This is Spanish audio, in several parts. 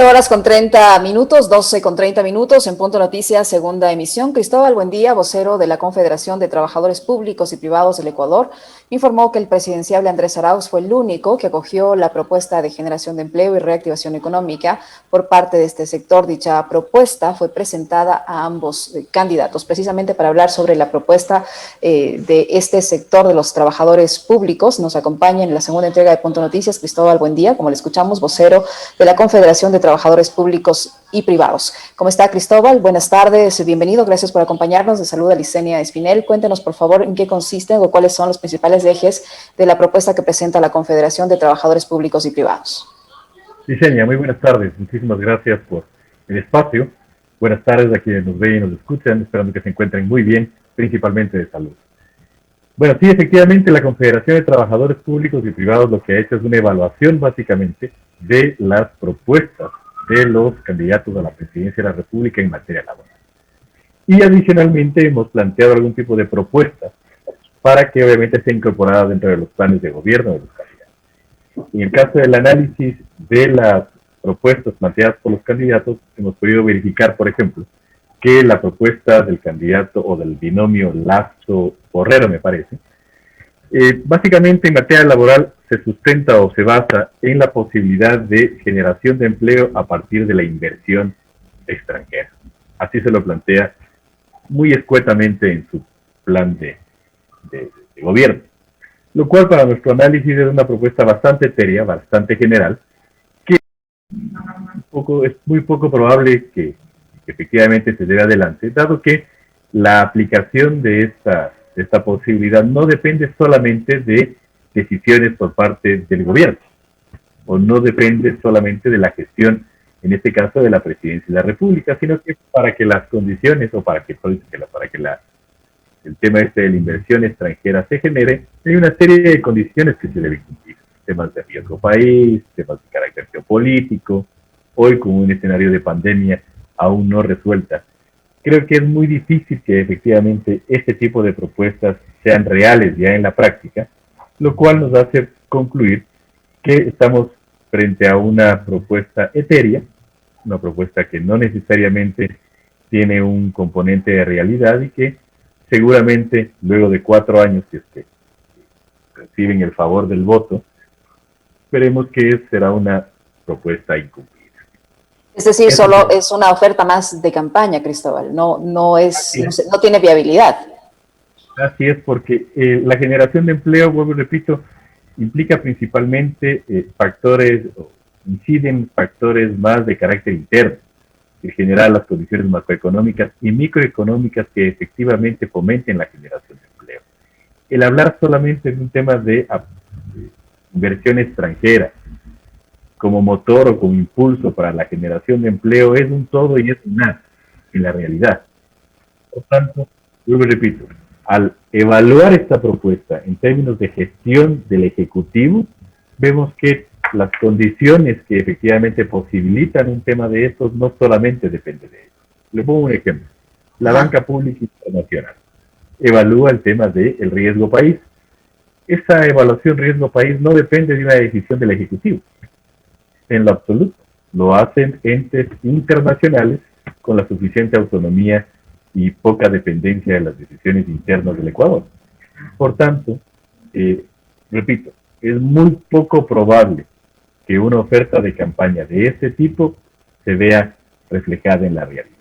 horas con 30 minutos, 12 con 30 minutos, en Punto Noticias, segunda emisión. Cristóbal Buendía, vocero de la Confederación de Trabajadores Públicos y Privados del Ecuador, informó que el presidenciable Andrés Arauz fue el único que acogió la propuesta de generación de empleo y reactivación económica por parte de este sector. Dicha propuesta fue presentada a ambos candidatos, precisamente para hablar sobre la propuesta de este sector de los trabajadores públicos. Nos acompaña en la segunda entrega de Punto Noticias Cristóbal Buendía, como le escuchamos, vocero de la Confederación de Trabajadores Públicos y Privados. ¿Cómo está, Cristóbal? Buenas tardes, bienvenido, gracias por acompañarnos. De saluda Licenia Espinel. Cuéntenos, por favor, en qué consisten o cuáles son los principales ejes de la propuesta que presenta la Confederación de Trabajadores Públicos y Privados. Licenia, muy buenas tardes. Muchísimas gracias por el espacio. Buenas tardes a quienes nos ven y nos escuchan, esperando que se encuentren muy bien, principalmente de salud. Bueno, sí, efectivamente, la Confederación de Trabajadores Públicos y Privados lo que ha hecho es una evaluación, básicamente, de las propuestas de los candidatos a la presidencia de la República en materia laboral. Y adicionalmente hemos planteado algún tipo de propuestas para que obviamente sea incorporada dentro de los planes de gobierno de los candidatos. En el caso del análisis de las propuestas planteadas por los candidatos, hemos podido verificar, por ejemplo, que la propuesta del candidato o del binomio Lazo-Borrero, me parece, básicamente en materia laboral se sustenta o se basa en la posibilidad de generación de empleo a partir de la inversión extranjera. Así se lo plantea muy escuetamente en su plan de gobierno. Lo cual para nuestro análisis es una propuesta bastante etérea, bastante general, que es muy poco probable que efectivamente se lleve adelante, dado que la aplicación de esta posibilidad no depende solamente de decisiones por parte del gobierno, o no depende solamente de la gestión, en este caso de la presidencia de la República, sino que para que las condiciones, o para que el tema de la inversión extranjera se genere, hay una serie de condiciones que se deben cumplir. Temas de riesgo país, temas de carácter geopolítico, hoy con un escenario de pandemia aún no resuelta. Creo que es muy difícil que efectivamente este tipo de propuestas sean reales ya en la práctica, lo cual nos hace concluir que estamos frente a una propuesta etérea, una propuesta que no necesariamente tiene un componente de realidad y que seguramente luego de 4 años, si es que reciben el favor del voto, veremos que será una propuesta incumplida. Es decir, solo es una oferta más de campaña, Cristóbal, no tiene viabilidad. Así es, porque la generación de empleo, vuelvo y repito, implica principalmente inciden factores más de carácter interno, que generan las condiciones macroeconómicas y microeconómicas que efectivamente fomenten la generación de empleo. El hablar solamente de un tema de inversión extranjera como motor o como impulso para la generación de empleo es un todo y es un nada en la realidad. Por tanto, vuelvo y repito, al evaluar esta propuesta en términos de gestión del Ejecutivo, vemos que las condiciones que efectivamente posibilitan un tema de estos no solamente dependen de ellos. Le pongo un ejemplo. La banca pública internacional evalúa el tema del riesgo país. Esa evaluación riesgo país no depende de una decisión del Ejecutivo. En lo absoluto. Lo hacen entes internacionales con la suficiente autonomía y poca dependencia de las decisiones internas del Ecuador. Por tanto, repito, es muy poco probable que una oferta de campaña de este tipo se vea reflejada en la realidad.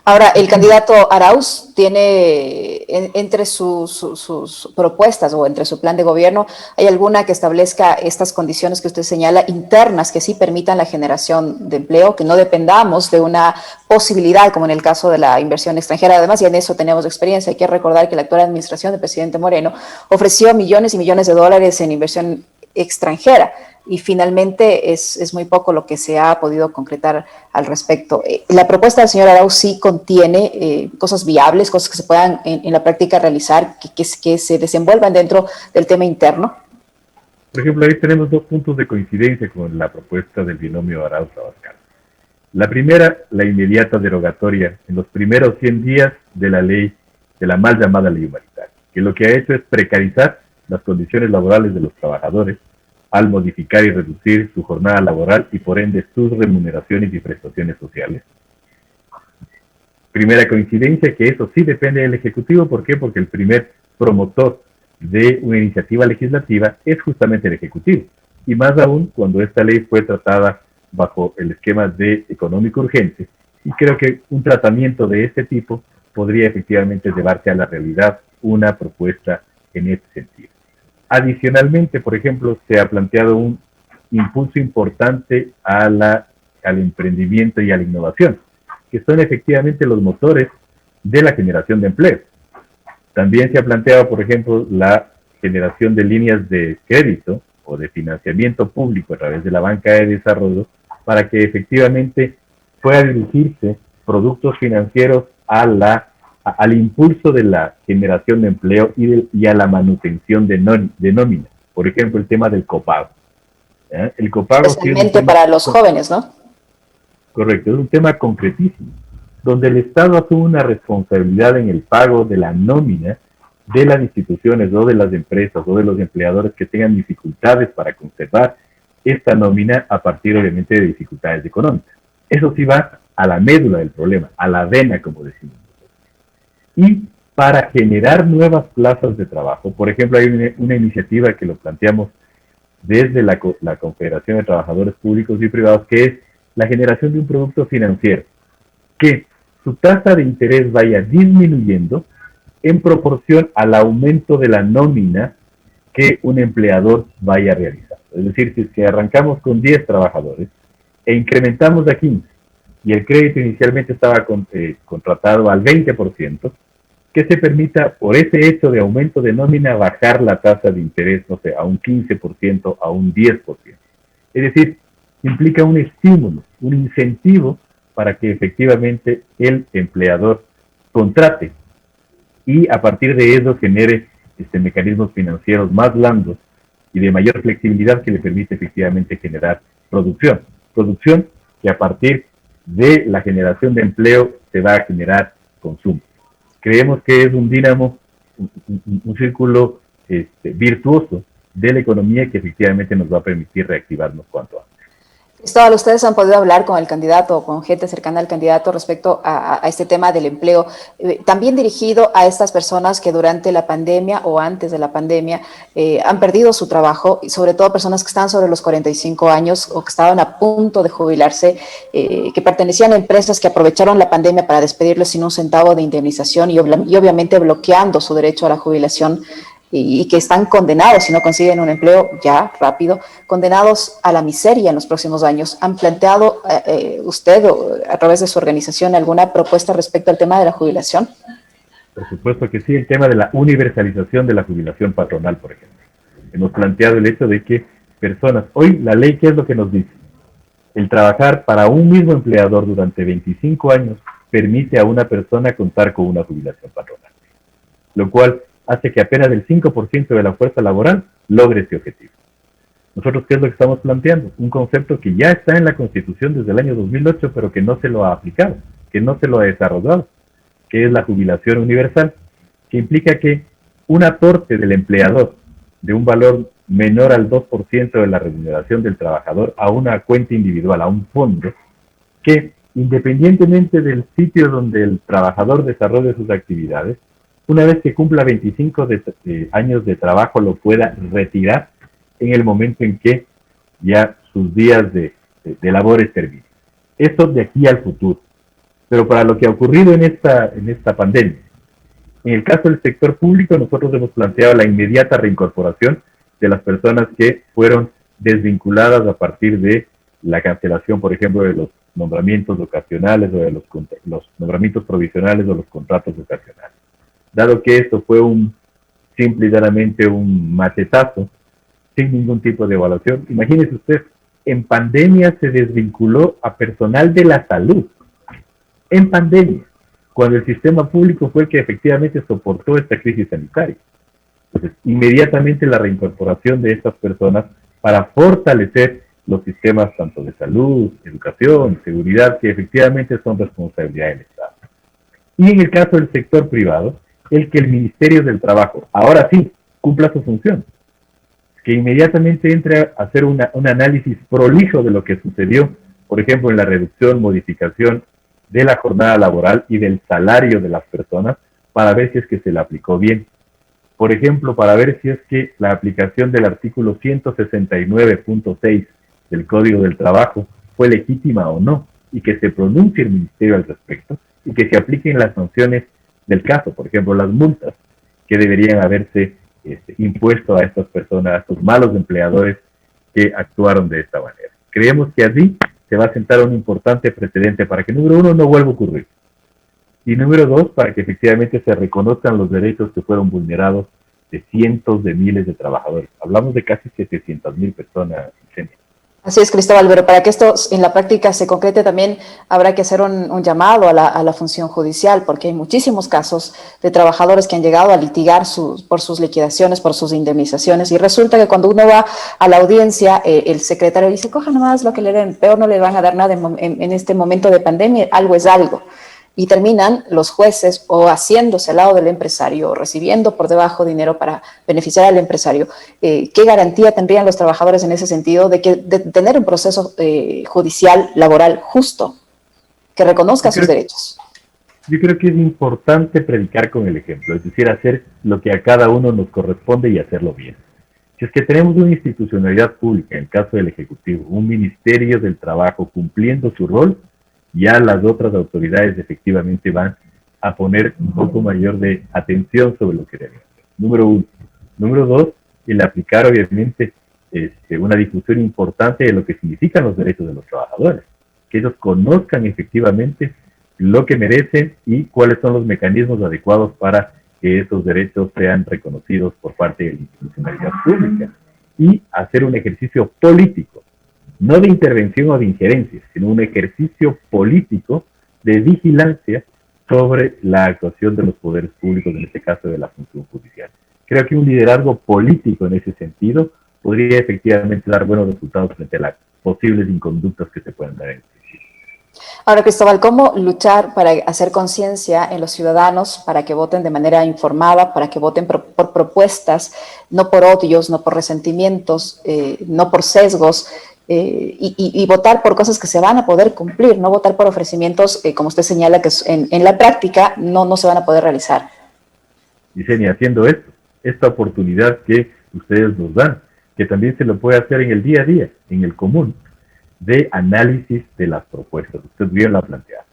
Ahora, el candidato Arauz tiene entre sus propuestas o entre su plan de gobierno, ¿hay alguna que establezca estas condiciones que usted señala internas que sí permitan la generación de empleo, que no dependamos de una posibilidad como en el caso de la inversión extranjera? Además, y en eso tenemos experiencia, hay que recordar que la actual administración del presidente Moreno ofreció millones y millones de dólares en inversión extranjera y finalmente es muy poco lo que se ha podido concretar al respecto. La propuesta del señor Arauz sí contiene cosas viables, cosas que se puedan en la práctica realizar, que se desenvuelvan dentro del tema interno. Por ejemplo, ahí tenemos 2 puntos de coincidencia con la propuesta del binomio Arauz-Abascal. La primera, la inmediata derogatoria en los primeros 100 días de la ley, de la mal llamada ley humanitaria, que lo que ha hecho es precarizar las condiciones laborales de los trabajadores, al modificar y reducir su jornada laboral y por ende sus remuneraciones y prestaciones sociales. Primera coincidencia, que eso sí depende del Ejecutivo. ¿Por qué? Porque el primer promotor de una iniciativa legislativa es justamente el Ejecutivo. Y más aún cuando esta ley fue tratada bajo el esquema de económico urgente. Y creo que un tratamiento de este tipo podría efectivamente llevarse a la realidad una propuesta en este sentido. Adicionalmente, por ejemplo, se ha planteado un impulso importante al emprendimiento y a la innovación, que son efectivamente los motores de la generación de empleo. También se ha planteado, por ejemplo, la generación de líneas de crédito o de financiamiento público a través de la banca de desarrollo para que efectivamente pueda dirigirse productos financieros al impulso de la generación de empleo y a la manutención de nómina. Por ejemplo, el tema del copago. El copago especialmente para los jóvenes, ¿no? Correcto, es un tema concretísimo, donde el Estado asume una responsabilidad en el pago de la nómina de las instituciones o de las empresas o de los empleadores que tengan dificultades para conservar esta nómina a partir, obviamente, de dificultades económicas. Eso sí va a la médula del problema, a la vena, como decimos. Y para generar nuevas plazas de trabajo, por ejemplo, hay una iniciativa que lo planteamos desde la Confederación de Trabajadores Públicos y Privados, que es la generación de un producto financiero, que su tasa de interés vaya disminuyendo en proporción al aumento de la nómina que un empleador vaya a realizar. Es decir, si es que arrancamos con 10 trabajadores e incrementamos a 15, y el crédito inicialmente estaba contratado al 20%, que se permita, por ese hecho de aumento de nómina, bajar la tasa de interés, no sé, a un 15%, a un 10%. Es decir, implica un estímulo, un incentivo para que efectivamente el empleador contrate y a partir de eso genere mecanismos financieros más blandos y de mayor flexibilidad que le permite efectivamente generar producción. Producción que a partir de la generación de empleo se va a generar consumo. Creemos que es un dínamo, un círculo virtuoso de la economía que efectivamente nos va a permitir reactivarnos cuanto antes. Cristóbal, ¿ustedes han podido hablar con el candidato o con gente cercana al candidato respecto a este tema del empleo, también dirigido a estas personas que durante la pandemia o antes de la pandemia han perdido su trabajo, y sobre todo personas que están sobre los 45 años o que estaban a punto de jubilarse, que pertenecían a empresas que aprovecharon la pandemia para despedirlos sin un centavo de indemnización y obviamente bloqueando su derecho a la jubilación? Y que están condenados, si no consiguen un empleo ya rápido, condenados a la miseria en los próximos años. ¿Han planteado usted o a través de su organización alguna propuesta respecto al tema de la jubilación? Por supuesto que sí, el tema de la universalización de la jubilación patronal, por ejemplo. Hemos planteado el hecho de que personas, hoy la ley, ¿qué es lo que nos dice? El trabajar para un mismo empleador durante 25 años permite a una persona contar con una jubilación patronal, lo cual hace que apenas el 5% de la fuerza laboral logre ese objetivo. Nosotros, ¿qué es lo que estamos planteando? Un concepto que ya está en la Constitución desde el año 2008, pero que no se lo ha aplicado, que no se lo ha desarrollado, que es la jubilación universal, que implica que un aporte del empleador de un valor menor al 2% de la remuneración del trabajador a una cuenta individual, a un fondo, que independientemente del sitio donde el trabajador desarrolle sus actividades, una vez que cumpla 25 años de trabajo, lo pueda retirar en el momento en que ya sus días de labores terminen. Eso de aquí al futuro. Pero para lo que ha ocurrido en esta pandemia, en el caso del sector público, nosotros hemos planteado la inmediata reincorporación de las personas que fueron desvinculadas a partir de la cancelación, por ejemplo, de los nombramientos ocasionales o de los nombramientos provisionales o los contratos ocasionales. Dado que esto fue simple y llanamente un machetazo, sin ningún tipo de evaluación, imagínese usted, en pandemia se desvinculó a personal de la salud, en pandemia, cuando el sistema público fue el que efectivamente soportó esta crisis sanitaria. Entonces, inmediatamente la reincorporación de estas personas para fortalecer los sistemas tanto de salud, educación, seguridad, que efectivamente son responsabilidad del Estado. Y en el caso del sector privado, el que el Ministerio del Trabajo, ahora sí, cumpla su función. que inmediatamente entre a hacer un análisis prolijo de lo que sucedió, por ejemplo, en la reducción, modificación de la jornada laboral y del salario de las personas, para ver si es que se le aplicó bien. Por ejemplo, para ver si es que la aplicación del artículo 169.6 del Código del Trabajo fue legítima o no, y que se pronuncie el Ministerio al respecto, y que se apliquen las sanciones del caso, por ejemplo, las multas que deberían haberse impuesto a estas personas, a estos malos empleadores que actuaron de esta manera. Creemos que así se va a sentar un importante precedente para que, número uno, no vuelva a ocurrir. Y número dos, para que efectivamente se reconozcan los derechos que fueron vulnerados de cientos de miles de trabajadores. Hablamos de casi 700.000 personas. Así es, Cristóbal, pero para que esto en la práctica se concrete también habrá que hacer un llamado a la función judicial, porque hay muchísimos casos de trabajadores que han llegado a litigar por sus liquidaciones, por sus indemnizaciones, y resulta que cuando uno va a la audiencia, el secretario dice, coja nomás lo que le den, peor no le van a dar nada en este momento de pandemia, algo es algo. Y terminan los jueces o haciéndose al lado del empresario o recibiendo por debajo dinero para beneficiar al empresario. ¿Qué garantía tendrían los trabajadores en ese sentido de tener un proceso judicial, laboral justo, que reconozca sus derechos? Yo creo que es importante predicar con el ejemplo, es decir, hacer lo que a cada uno nos corresponde y hacerlo bien. Si es que tenemos una institucionalidad pública, en el caso del Ejecutivo, un Ministerio del Trabajo cumpliendo su rol, ya las otras autoridades efectivamente van a poner un poco mayor de atención sobre lo que deben hacer. Número uno. Número dos, el aplicar obviamente una difusión importante de lo que significan los derechos de los trabajadores, que ellos conozcan efectivamente lo que merecen y cuáles son los mecanismos adecuados para que esos derechos sean reconocidos por parte de la institucionalidad pública, y hacer un ejercicio político, no de intervención o de injerencia, sino un ejercicio político de vigilancia sobre la actuación de los poderes públicos, en este caso de la función judicial. Creo que un liderazgo político en ese sentido podría efectivamente dar buenos resultados frente a las posibles inconductas que se puedan dar en este sentido. Ahora, Cristóbal, ¿cómo luchar para hacer conciencia en los ciudadanos para que voten de manera informada, para que voten por propuestas, no por odios, no por resentimientos, no por sesgos, y votar por cosas que se van a poder cumplir, no votar por ofrecimientos, como usted señala, que en la práctica no se van a poder realizar? Yesenia, haciendo esto, esta oportunidad que ustedes nos dan, que también se lo puede hacer en el día a día, en el común, de análisis de las propuestas. Usted bien la plantea.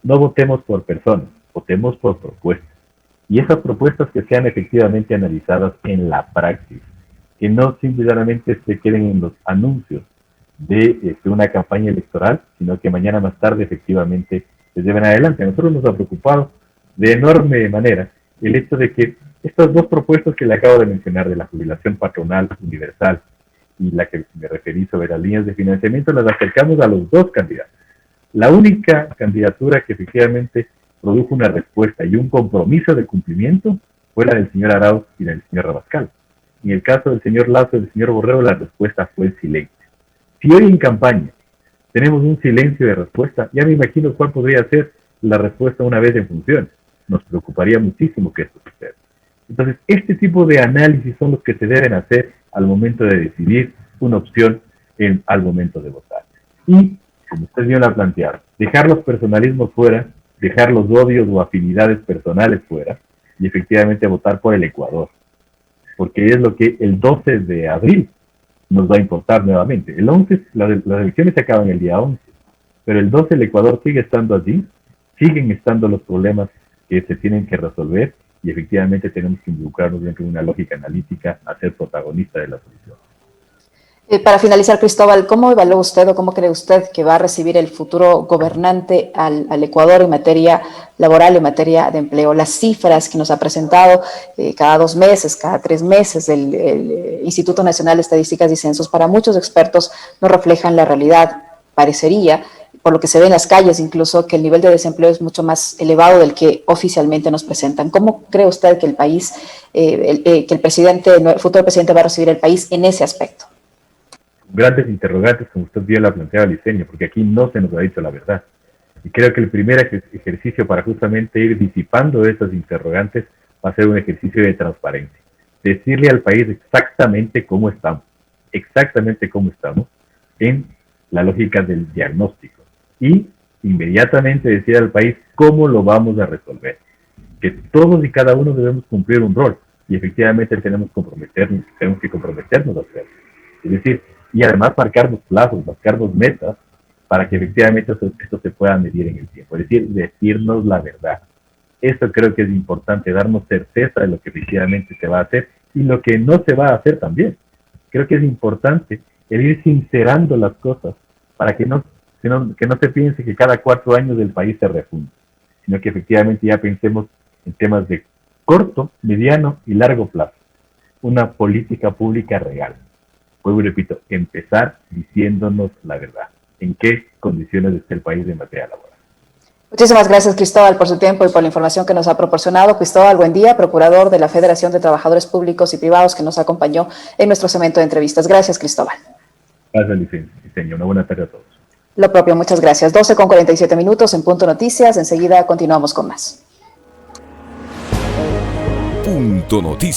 No votemos por personas, votemos por propuestas. Y esas propuestas que sean efectivamente analizadas en la praxis, que no simplemente se queden en los anuncios de una campaña electoral, sino que mañana más tarde efectivamente se lleven adelante. A nosotros nos ha preocupado de enorme manera el hecho de que estas dos propuestas que le acabo de mencionar, de la jubilación patronal universal y la que me referí sobre las líneas de financiamiento, las acercamos a los dos candidatos. La única candidatura que efectivamente produjo una respuesta y un compromiso de cumplimiento fue la del señor Arauz y la del señor Rabascal. En el caso del señor Lazo y del señor Borrero, la respuesta fue el silencio. Si hoy en campaña tenemos un silencio de respuesta, ya me imagino cuál podría ser la respuesta una vez en función. Nos preocuparía muchísimo que esto suceda. Entonces, este tipo de análisis son los que se deben hacer al momento de decidir una opción al momento de votar. Y, como usted bien lo ha planteado, dejar los personalismos fuera, dejar los odios o afinidades personales fuera, y efectivamente votar por el Ecuador. Porque es lo que el 12 de abril nos va a importar nuevamente. El 11, las elecciones se acaban el día 11, pero el 12 el Ecuador sigue estando allí, siguen estando los problemas que se tienen que resolver, y efectivamente tenemos que involucrarnos dentro de una lógica analítica a ser protagonista de la solución. Para finalizar, Cristóbal, ¿cómo evalúa usted o cómo cree usted que va a recibir el futuro gobernante al Ecuador en materia laboral, en materia de empleo? Las cifras que nos ha presentado cada 2 meses, cada 3 meses el Instituto Nacional de Estadísticas y Censos, para muchos expertos no reflejan la realidad. Parecería, por lo que se ve en las calles incluso, que el nivel de desempleo es mucho más elevado del que oficialmente nos presentan. ¿Cómo cree usted que el país, que el futuro presidente va a recibir el país en ese aspecto? Grandes interrogantes, como usted bien la planteaba, Liceño, porque aquí no se nos ha dicho la verdad. Y creo que el primer ejercicio para justamente ir disipando esas interrogantes va a ser un ejercicio de transparencia. decirle al país exactamente cómo estamos en la lógica del diagnóstico y inmediatamente decir al país cómo lo vamos a resolver. Que todos y cada uno debemos cumplir un rol y efectivamente tenemos que comprometernos a hacerlo. Es decir, y además marcarnos plazos, marcarnos metas para que efectivamente esto se pueda medir en el tiempo. Es decir, decirnos la verdad. Esto creo que es importante, darnos certeza de lo que efectivamente se va a hacer y lo que no se va a hacer también. Creo que es importante el ir sincerando las cosas para que no se piense que cada 4 años el país se refunda, sino que efectivamente ya pensemos en temas de corto, mediano y largo plazo. Una política pública real. Vuelvo y repito, empezar diciéndonos la verdad. ¿En qué condiciones está el país de materia laboral? Muchísimas gracias, Cristóbal, por su tiempo y por la información que nos ha proporcionado. Cristóbal Buendía, procurador de la Federación de Trabajadores Públicos y Privados, que nos acompañó en nuestro segmento de entrevistas. Gracias, Cristóbal. Gracias, licenciado. Una buena tarde a todos. Lo propio, muchas gracias. 12:47 en Punto Noticias. Enseguida continuamos con más. Punto Noticias.